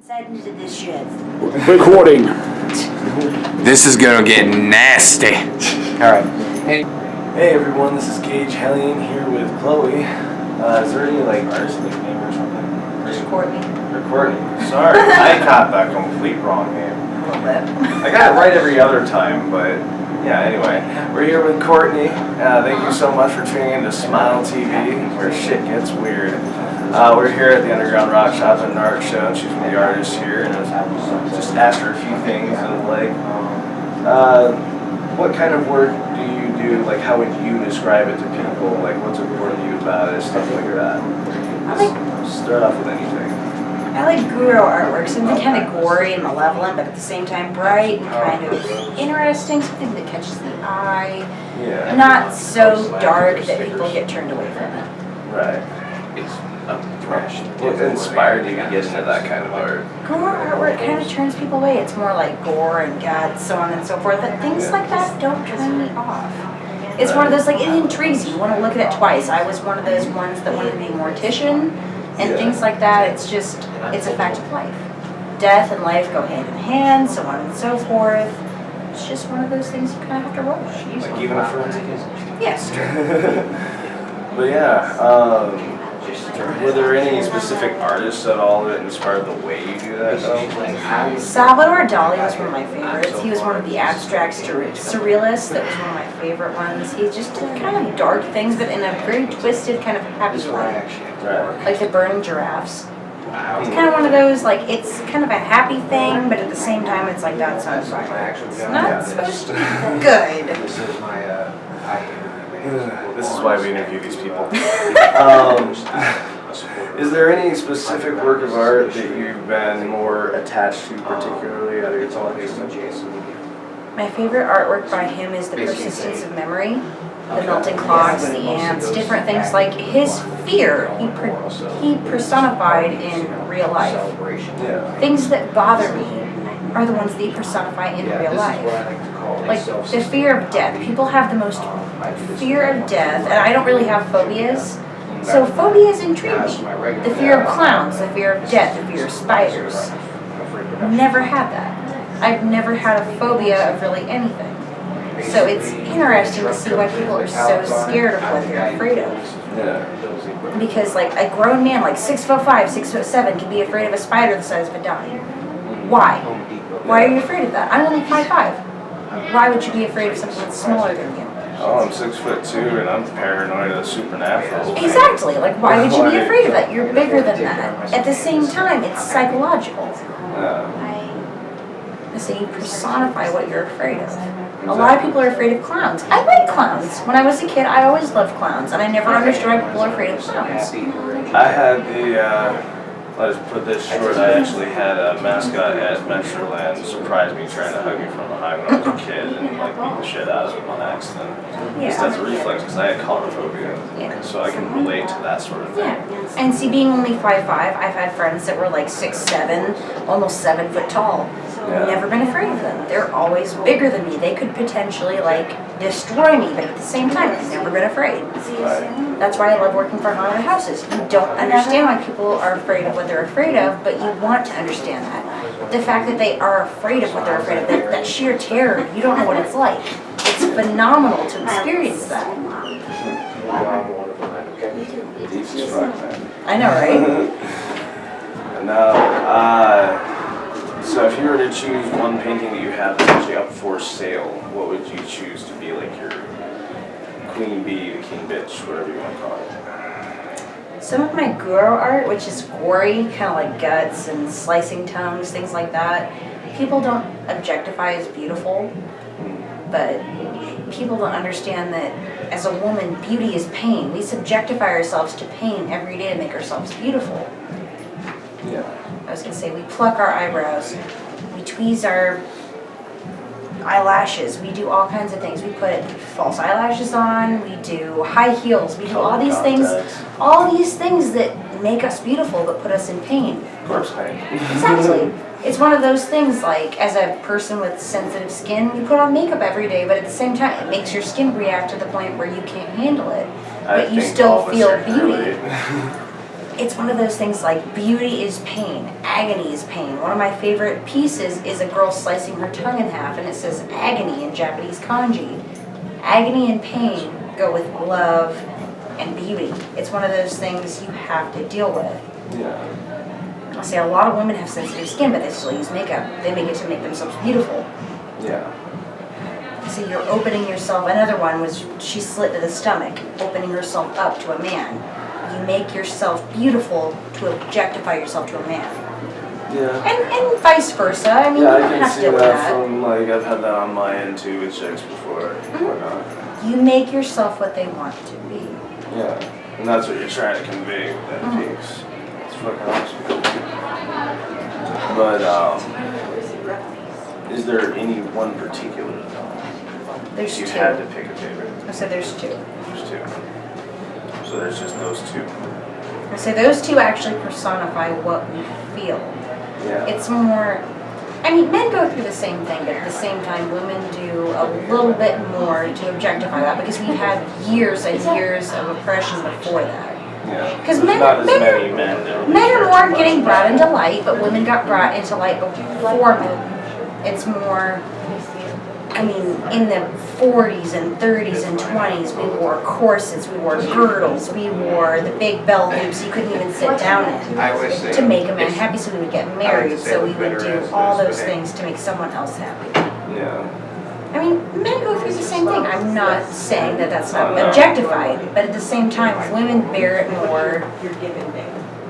Side into this shit. Recording. This is gonna get nasty. Alright. Hey everyone, this is Gage, Hellion here with Chloe. Is there any artist nickname or something? Just Courtney. Or Courtney. Sorry, I got that complete wrong name. A little bit. I got it right every other time, but yeah, anyway. We're here with Courtney. Thank you so much for tuning in to Smile TV, where shit gets weird. We're here at the Underground Rockshop at an art show, and she's one of the artists here, and I just asked her a few things, and what kind of work do you do? How would you describe it to people? What's important to you about it? Stuff like that. Start off with anything. I like guru artwork, something kind of gory and malevolent, but at the same time bright and kind of interesting, something that catches the eye. Yeah. Not so dark that people get turned away from it. Right. What inspired you to get into that kind of art? Gore artwork kind of turns people away. It's more like gore and guts, so on and so forth. But things like that don't turn me off. It's one of those, it intrigues you. You want to look at it twice. I was one of those ones that wanted to be a mortician and things like that. It's a fact of life. Death and life go hand in hand, so on and so forth. It's just one of those things you kind of have to roll with. Even a forensic? Yes, true. But yeah, were there any specific artists at all that inspired the way you do that? Salvador Dali was one of my favorites. He was one of the abstract surrealists that was one of my favorite ones. He just did kind of dark things, but in a very twisted, kind of happy way. Right. Like the burning giraffes. It's kind of one of those, it's kind of a happy thing, but at the same time, it's like that's on fire. It's not supposed to be good. This is why we interview these people. Is there any specific work of art that you've been more attached to, particularly out of your collection? My favorite artwork by him is The Persistence of Memory. The melting clocks, the ants, different things like his fear he personified in real life. Yeah. Things that bother me are the ones that he personify in real life. Like the fear of death. People have the most fear of death, and I don't really have phobias. So phobias intrigue me. The fear of clowns, the fear of death, the fear of spiders. Never had that. I've never had a phobia of really anything. So it's interesting to see why people are so scared of what they're afraid of. Yeah. Because a grown man, 6'5", 6'7", can be afraid of a spider the size of a dime. Why? Why are you afraid of that? I'm only 5'5". Why would you be afraid of something that's smaller than you? Oh, I'm 6'2", and I'm paranoid of the supernatural. Exactly. Why would you be afraid of that? You're bigger than that. At the same time, it's psychological. So you personify what you're afraid of. A lot of people are afraid of clowns. I like clowns. When I was a kid, I always loved clowns, and I never understood why people are afraid of clowns. I had I'll just put this short, I actually had a mascot at Metroland surprise me trying to hug me from behind when I was a kid and beat the shit out of him on accident. Just as a reflex, because I had coulrophobia. So I can relate to that sort of thing. Yeah. And see, being only 5'5", I've had friends that were 6'7", almost 7 foot tall. I've never been afraid of them. They're always bigger than me. They could potentially destroy me, but at the same time, I've never been afraid. Right. That's why I love working for haunted houses. You don't understand why people are afraid of what they're afraid of, but you want to understand that. The fact that they are afraid of what they're afraid of, that sheer terror, you don't know what it's like. It's phenomenal to experience that. I know, right? Now, so if you were to choose one painting that you have that's actually up for sale, what would you choose to be your queen bee, the king bitch, whatever you want to call it? Some of my guru art, which is gory, kind of like guts and slicing tongues, things like that, people don't objectify as beautiful, but people don't understand that as a woman, beauty is pain. We subjectify ourselves to pain every day to make ourselves beautiful. Yeah. I was going to say, we pluck our eyebrows, we tweeze our eyelashes, we do all kinds of things. We put false eyelashes on, we do high heels, we do all these things that make us beautiful but put us in pain. Corpse paint. Exactly. It's one of those things as a person with sensitive skin, you put on makeup every day, but at the same time, it makes your skin react to the point where you can't handle it. But you still feel beauty. it's one of those things like beauty is pain, agony is pain. One of my favorite pieces is a girl slicing her tongue in half, and it says agony in Japanese kanji. Agony and pain go with love and beauty. It's one of those things you have to deal with. Yeah. I say a lot of women have sensitive skin, but they still use makeup. They make it to make themselves beautiful. Yeah. So you're opening yourself. Another one was she slit to the stomach, opening herself up to a man. You make yourself beautiful to objectify yourself to a man. Yeah. And vice versa. I mean, Yeah, you I don't can have to see deal with that that. from, like, I've had that on my end too with chicks before and whatnot. You make yourself what they want to be. Yeah, and that's what you're trying to convey with that piece. It's fucking awesome. But, is there any one particular There's you two. had to pick a favorite? I said there's two. There's two. So there's just those two. I say those two actually personify what we feel. Yeah. It's more, I mean, men go through the same thing, but at the same time, women do a little bit more to objectify that because we've had years and years of oppression before that. Yeah. Because There's men, not as men, many men that are men are very more much getting about brought it. into light, but women got brought into light before men. It's more, I mean, in the 40s and 30s and 20s, we wore corsets, we wore girdles, we wore the big bell loops you couldn't even sit down in to make a man happy, so we would get married, so we would do all those things to make someone else happy. Yeah. I mean, men go through the same thing. I'm not saying that that's not objectified, but at the same time, women bear it more.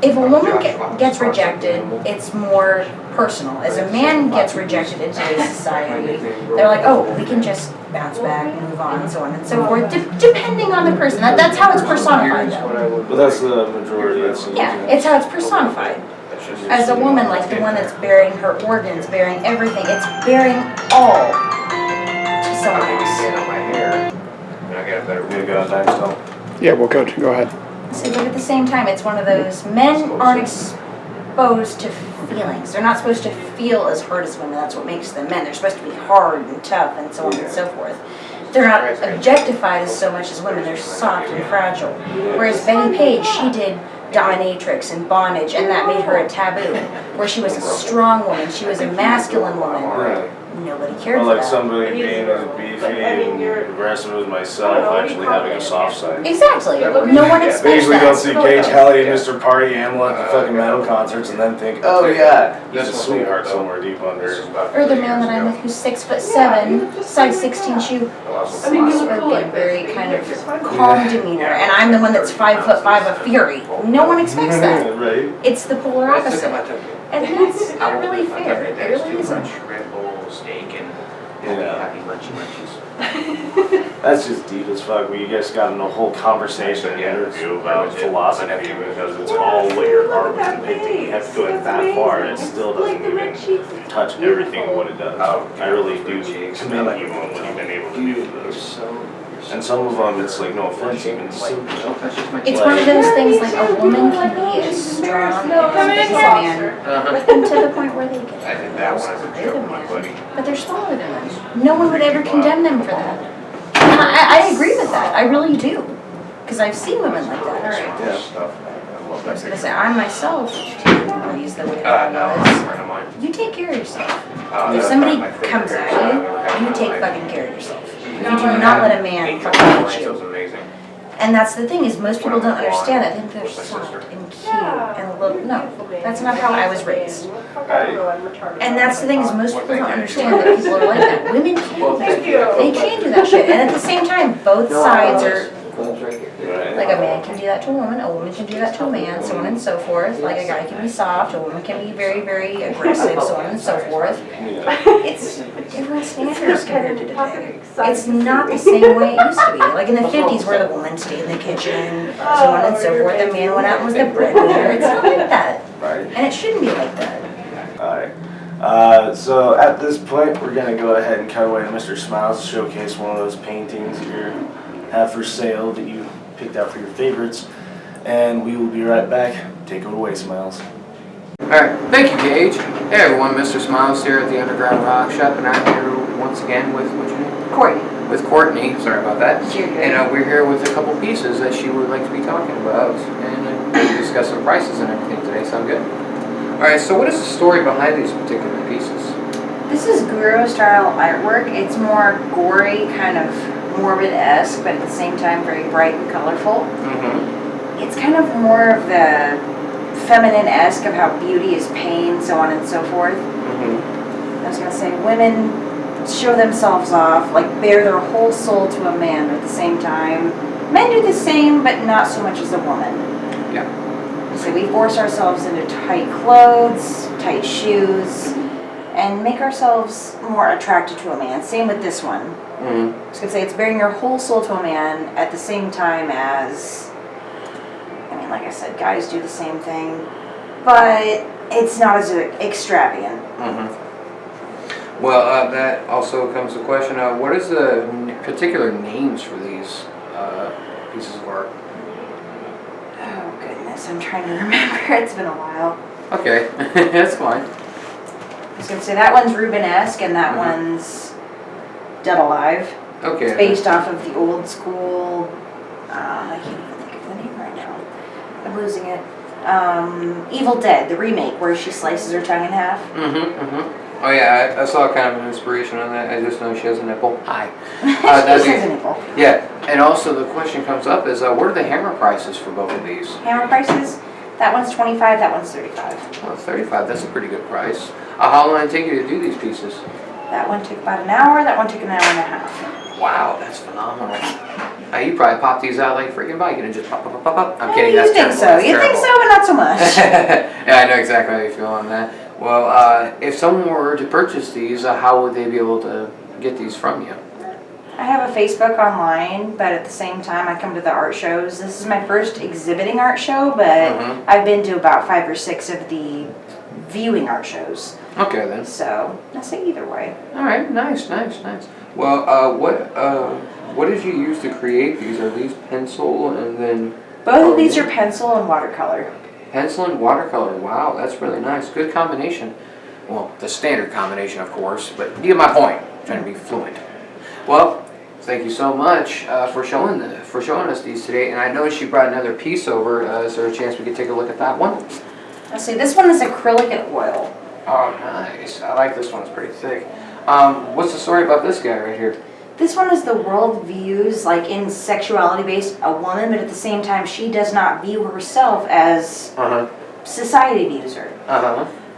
If a woman gets rejected, it's more personal. As a man gets rejected in today's society, they're like, oh, we can just bounce back, move on, so on and so forth, depending on the person. That's how it's personified, though. But that's the majority. Yeah, it's how it's personified. As a woman, like the one that's bearing her organs, bearing everything, it's bearing all to someone else. We got time still. Yeah, well, Coach, go ahead. So, but at the same time, it's one of those, men aren't exposed to feelings. They're not supposed to feel as hard as women. That's what makes them men. They're supposed to be hard and tough and so on and so forth. They're not objectified as so much as women. They're soft and fragile. Whereas Betty Page, she did dominatrix and bondage, and that made her a taboo. Where she was a strong woman, she was a masculine woman. Right. Nobody cared Well, for like that. somebody being as beefy and aggressive as myself, actually having a soft side. Exactly. No one They expects usually go that. see Gage, Hellion, Mr. Party Animal at the fucking metal concerts and then think, oh yeah, he's a sweetheart somewhere deep under. Or the man that I'm with who's 6'7", size 16 shoe, spoken, very kind of calm demeanor, and I'm the one that's 5'5", a fury. No one expects that. Right? It's the polar opposite, and that's not really fair. It really isn't. That's just deep as fuck. We just got in a whole conversation in the interview about philosophy because it's all what your art was depicting. You have to go that far and it still doesn't even touch everything of what it does. I really do commend you on what you've been able to do with this. And some of them, it's like, no offense, even simple. It's one of those things like a woman can be as strong as a man, and to the point where they get they're the man, but they're smaller than them. No one would ever condemn them for that. And I agree with that. I really do, because I've seen women like that. Yeah. I was gonna say, I myself, use the way that I was. You take care of yourself. If somebody comes at you, you take fucking care of yourself. You do not let a man fucking hit you. And that's the thing, is most people don't understand that. They think they're soft and cute and a little, no, that's not how I was raised. And that's the thing, is most people don't understand that people are like that. Women can do that. They can do that shit. And at the same time, both sides are, like a man can do that to a woman can do that to a man, so on and so forth. Like a guy can be soft, a woman can be very, very aggressive, so on and so forth. It's different standards compared to today. It's not the same way it used to be. Like in the 50s where the woman stayed in the kitchen, so on and so forth. The man went out and was the breadwinner. It's not like that. And it shouldn't be like that. Alright. So at this point, we're going to go ahead and cut away to Mr. Smilez to showcase one of those paintings that you have for sale that you picked out for your favorites. And we will be right back. Take it away, Smilez. Alright, thank you, Gage. Hey everyone, Mr. Smilez here at the Underground Rockshop, and I'm here once again with, what's your name? Courtney. with Courtney. Sorry about that. You're good. And we're here with a couple pieces that she would like to be talking about and discuss some prices and everything today. Sound good? All right. So what is the story behind these particular pieces? This is Guru style artwork. It's more gory, kind of morbid-esque, but at the same time very bright and colorful. Mm-hmm. It's kind of more of the feminine-esque of how beauty is pain, so on and so forth. Mm-hmm. I was going to say women show themselves off, like bare their whole soul to a man, but at the same time, men do the same, but not so much as a woman. Yeah. So we force ourselves into tight clothes, tight shoes, and make ourselves more attracted to a man. Same with this one. Mm-hmm. I was going to say it's bearing your whole soul to a man at the same time as, I mean, like I said, guys do the same thing, but it's not as extravagant. Mm-hmm. Well, that also comes to the question of what is the particular names for these pieces of art? Oh, goodness, I'm trying to remember. It's been a while. Okay, that's fine. I was going to say that one's Rubenesque and that one's Dead Alive. Okay. It's based off of the old school, I can't even think of the name right now. I'm losing it. Evil Dead, the remake where she slices her tongue in half. Mm-hmm, mm-hmm. Oh yeah, I saw kind of an inspiration on that. I just know she has a nipple. Hi. She has a nipple. Yeah, and also the question comes up is what are the hammer prices for both of these? Hammer prices? That one's 25, that one's 35. Well, 35, that's a pretty good price. How long did it take you to do these pieces? That one took about an hour, that one took an hour and a half. Wow, that's phenomenal. You probably pop these out like a freaking bike and just pop, pop, pop, pop, pop. I'm kidding, that's terrible. You think so, but not so much. Yeah, I know exactly how you feel on that. Well, if someone were to purchase these, how would they be able to get these from you? I have a Facebook online, but at the same time I come to the art shows. This is my first exhibiting art show, but I've been to about 5 or 6 of the viewing art shows. Okay then. So, I say either way. Alright, nice, nice, nice. Well, what did you use to create these? Are these pencil and then... Both of these are pencil and watercolor. Pencil and watercolor, wow, that's really nice. Good combination. Well, the standard combination, of course, but you get my point. I'm trying to be fluent. Well, thank you so much for showing us these today. And I noticed you brought another piece over. Is there a chance we could take a look at that one? Let's see, this one is acrylic and oil. Oh, nice. I like this one. It's pretty thick. What's the story about this guy right here? This one is the world views, like in sexuality based, a woman, but at the same time she does not view herself as society views her.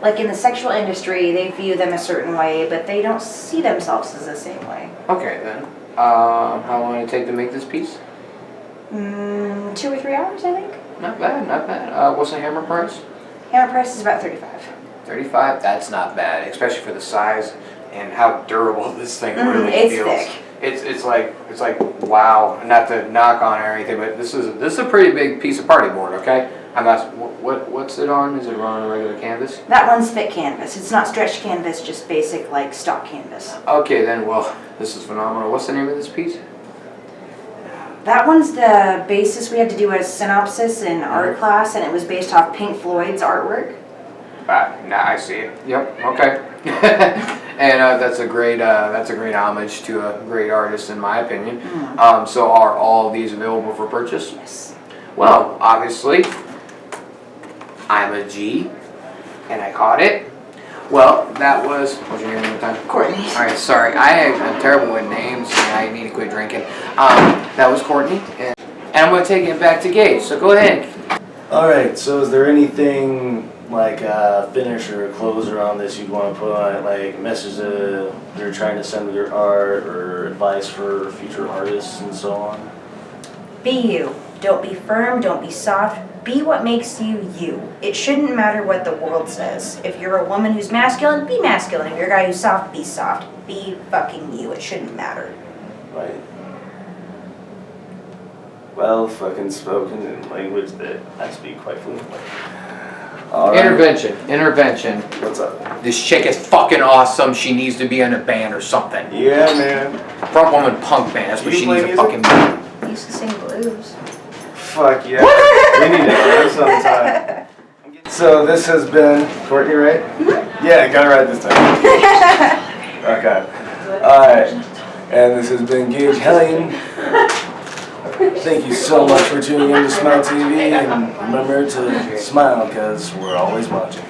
Like in the sexual industry, they view them a certain way, but they don't see themselves as the same way. Okay then. How long did it take to make this piece? 2 or 3 hours, I think. Not bad, not bad. What's the hammer price? Hammer price is about 35. 35? That's not bad, especially for the size and how durable this thing really it's feels. Thick. It's like wow. Not to knock on it or anything, but this is a pretty big piece of party board. Okay, I'm not. What's it on? Is it on a regular canvas? That one's thick canvas. It's not stretched canvas, just basic like stock canvas. Okay then. Well, this is phenomenal. What's the name of this piece? That one's the basis we had to do a synopsis in art class, and it was based off Pink Floyd's artwork. Now I see it. Yep. Okay. And that's a great homage to a great artist in my opinion. So are all these available for purchase? Yes. Well, obviously, I'm a G, and I caught it. Well, that was. What's your name one time? Courtney. All right. Sorry, I'm terrible with names, and I need to quit drinking. That was Courtney, and I'm going to take it back to Gage. So go ahead. All right. So is there anything like a finish or a closer on this you'd want to put on it, like message that you're trying to send with your art or advice for future artists and so on? Be you. Don't be firm, don't be soft. Be what makes you you. It shouldn't matter what the world says. If you're a woman who's masculine, be masculine. If you're a guy who's soft, be soft. Be fucking you. It shouldn't matter. Right. Well fucking spoken in language that I speak quite fluently. All right. Intervention. What's up? This chick is fucking awesome. She needs to be in a band or something. Yeah, man. Front woman punk band. That's what You she play needs to music? fucking be. I used to sing blues. Fuck yeah. We need to do sometime. So this has been Courtney, right? Yeah, got it right this time. Okay. Alright. And this has been Gage Hellion. Thank you so much for tuning in to Smile TV, and remember to smile because we're always watching.